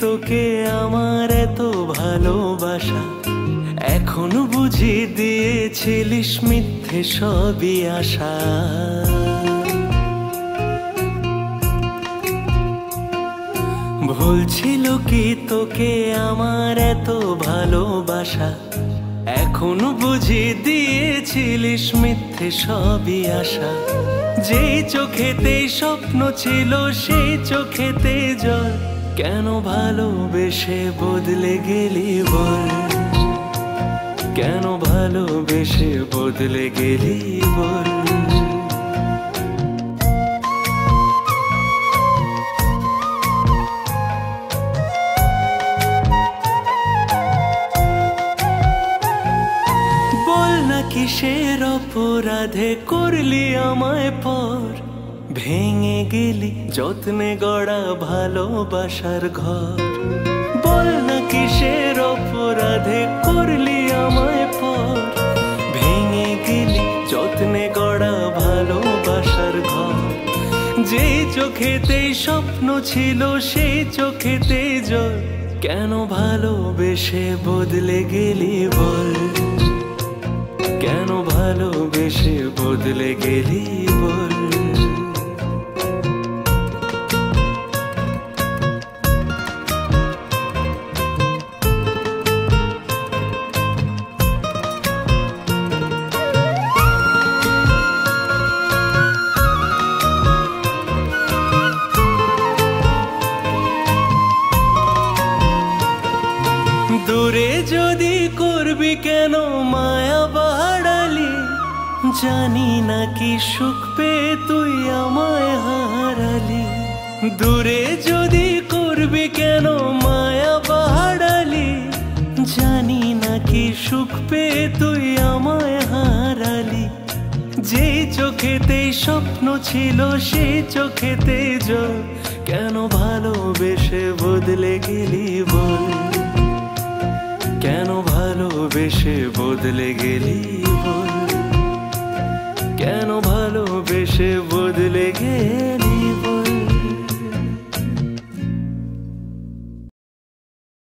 তোকে আমার এত ভালোবাসা, এখন বুঝি দিয়েছিলিস মিথ্যে সবই আশা। ভুল ছিল কি তোকে আমার এত ভালোবাসা, এখন বুঝি দিয়েছিলিস মিথ্যে সবই আশা। যেই চোখেতেই স্বপ্ন ছিল সেই চোখেতে জল, কেন ভালোবেসে বদলে গেলি বল, কেন ভালোবেসে বদলে গেলি বল। বল না কিসের অপরাধে করলি আমায় পর, ভেঙে গেলি যত্নে গড়া ভালোবাসার ঘর। বল না কিসের অপরাধে করলি আমায় পর, ভেঙে গেলি যত্নে গড়া ভালোবাসার ঘর। যেই চোখেতেই স্বপ্ন ছিল সেই চোখেতে জল, কেন ভালোবেসে বদলে গেলি বল, কেন ভালোবেসে বদলে গেলি বল। দূরে যদি করবি কেন মায়া বাড়ালি, জানি না কি সুখ পেয়ে তুই আমায় হারালি। দূরে যদি করবি কেন মায়া বাড়ালি, জানি না কি সুখ পেয়ে তুই আমায় হারালি। যেই চোখেতেই স্বপ্ন ছিল সেই চোখেতে জল, কেন ভালোবেসে বদলে গেলি বল, কেন ভালোবেসে বদলে গেলি বল, কেন ভালোবেসে বদলে গেলি।